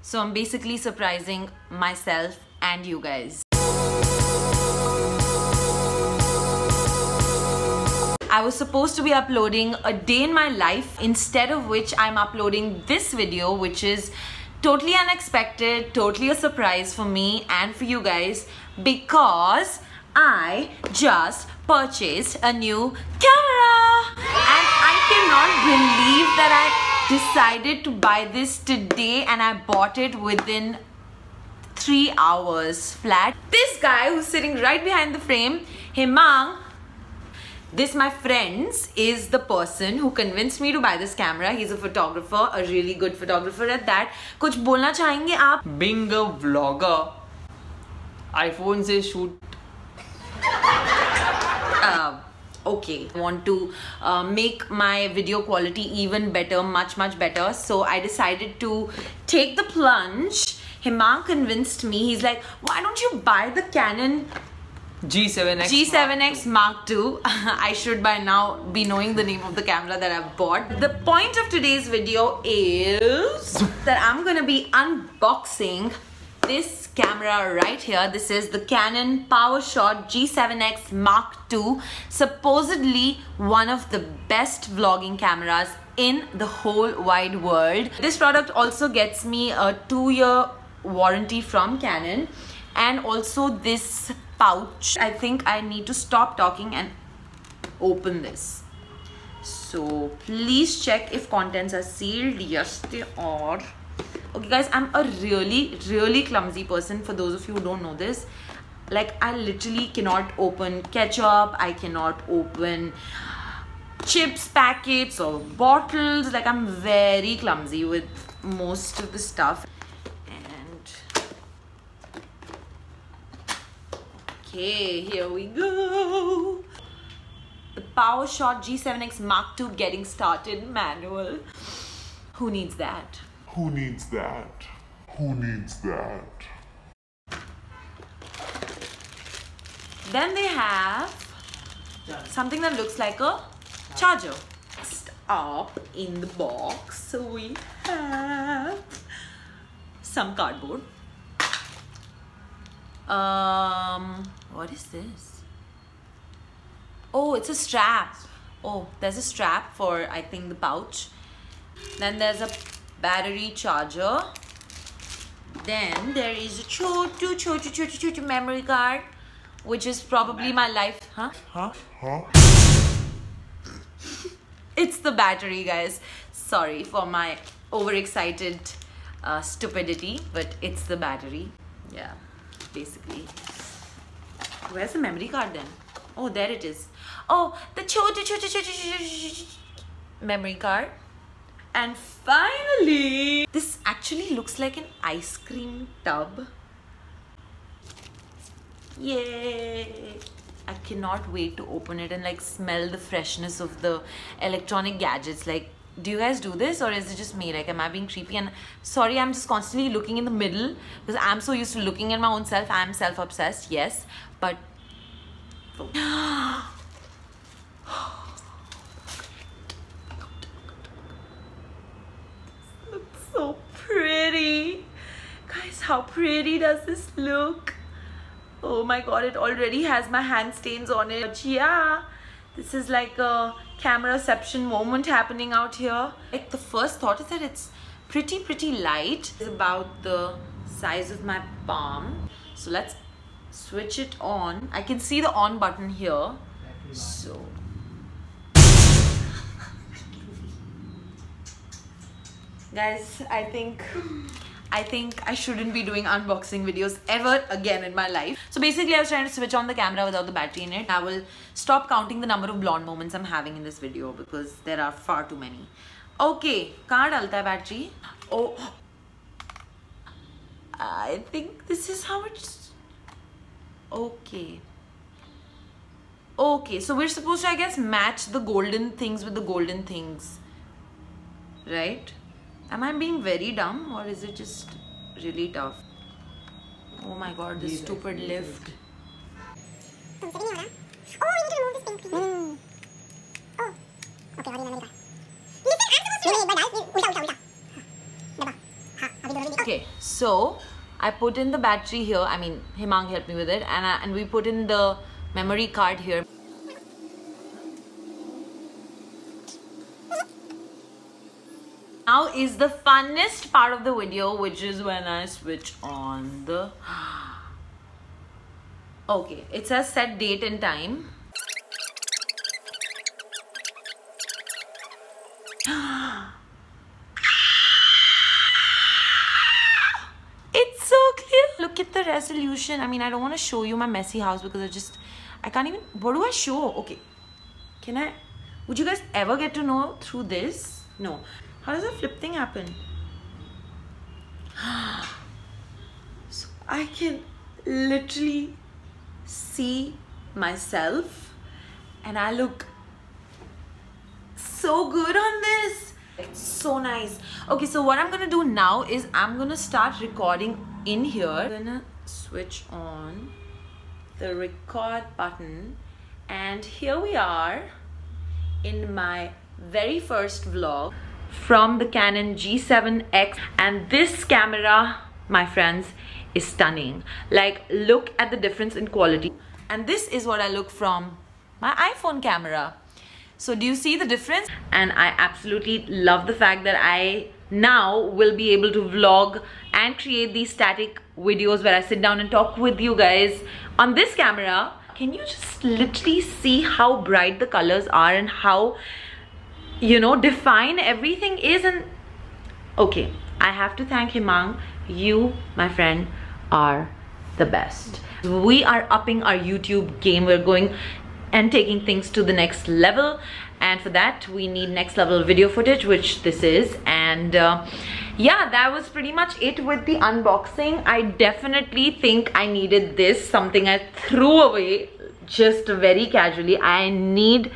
So I'm basically surprising myself and you guys. I was supposed to be uploading a day in my life, instead of which I'm uploading this video, which is totally unexpected, totally a surprise for me and for you guys, because I just purchased a new camera and I cannot believe that I decided to buy this today and I bought it within 3 hours flat. This guy who's sitting right behind the frame, Hemang, this, my friends, is the person who convinced me to buy this camera. He's a photographer, a really good photographer at that. कुछ बोलना चाहेंगे आप? Being a vlogger, iPhone से shoot. Okay, I want to make my video quality even better, much better. So I decided to take the plunge. Hemang convinced me. He's like, why don't you buy the Canon G7X Mark II. I should by now be knowing the name of the camera that I've bought. The point of today's video is that I'm gonna be unboxing this camera right here. This is the Canon PowerShot G7X Mark II. Supposedly one of the best vlogging cameras in the whole wide world. This product also gets me a 2-year warranty from Canon, and also this pouch. I think I need to stop talking and open this. So please check if contents are sealed. Yes, they are. Okay guys, I'm a really clumsy person. For those of you who don't know this, like I literally cannot open ketchup, I cannot open chips packets or bottles. Like I'm very clumsy with most of the stuff. Okay, here we go. The PowerShot G7X Mark II getting started manual. Who needs that? Who needs that? Who needs that? Then they have something that looks like a charger. Next up in the box, we have some cardboard. What is this? Oh, it's a strap. Oh, there's a strap for, I think, the pouch. Then there's a battery charger. Then there is a chotu memory card, which is probably my life. Huh? It's the battery, guys. Sorry for my overexcited stupidity, but it's the battery. Yeah, basically. Where's the memory card then? Oh, there it is. Oh, the chotu memory card. And finally, this actually looks like an ice cream tub. Yay! I cannot wait to open it and like smell the freshness of the electronic gadgets. Like, do you guys do this, or is it just me? Like, am I being creepy? And sorry, I'm just constantly looking in the middle because I'm so used to looking at my own self. I'm self-obsessed, yes, but looks so pretty. Guys, how pretty does this look? Oh my god, it already has my hand stains on it. But yeah, this is like a cameraception moment happening out here. Like, the first thought is that it's pretty light. It's about the size of my palm. So let's switch it on. I can see the on button here. So guys, I think I shouldn't be doing unboxing videos ever again in my life. So basically, I was trying to switch on the camera without the battery in it. I will stop counting the number of blonde moments I'm having in this video because there are far too many. Okay, kahan dalta hai battery? Oh, I think this is how it's. Okay. Okay, so we're supposed to, I guess, match the golden things with the golden things, right? Am I being very dumb, or is it just really tough? Oh my god, this stupid lift. Oh, you need to remove this thing, please. Oh, okay, what do you need? Listen, I'm supposed to... Ulta. Diba? Ha, Okay, so I put in the battery here. I mean, Himang helped me with it, and we put in the memory card here. Now is the funnest part of the video, which is when I switch on the... Okay, it says set date and time. It's so clear. Look at the resolution. I mean, I don't want to show you my messy house because I can't even... What do I show? Okay. Can I... Would you guys ever get to know through this? No. How does the flip thing happen? So I can literally see myself and I look so good on this. It's so nice. Okay, so what I'm gonna do now is I'm gonna start recording in here. I'm gonna switch on the record button and here we are in my very first vlog from the Canon G7X, and this camera, my friends, is stunning. Like, look at the difference in quality. And this is what I look from my iPhone camera. So do you see the difference? And I absolutely love the fact that I now will be able to vlog and create these static videos where I sit down and talk with you guys on this camera. Can you just literally see how bright the colors are and how, you know, define everything is? And okay, I have to thank Himang. You, my friend, are the best. We are upping our YouTube game. We're going and taking things to the next level, and for that we need next level video footage, which this is. And yeah, that was pretty much it with the unboxing. I definitely think I needed this, something I threw away just very casually. I need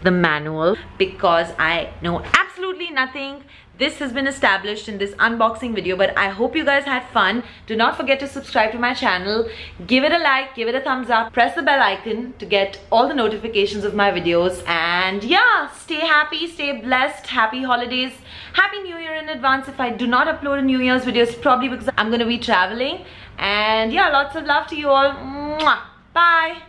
the manual because I know absolutely nothing. This has been established in this unboxing video, but I hope you guys had fun. Do not forget to subscribe to my channel, give it a like, give it a thumbs up, press the bell icon to get all the notifications of my videos, and yeah, stay happy, stay blessed, happy holidays, happy new year in advance. If I do not upload a New Year's video, it's probably because I'm gonna be traveling. And yeah, lots of love to you all. Mwah. Bye.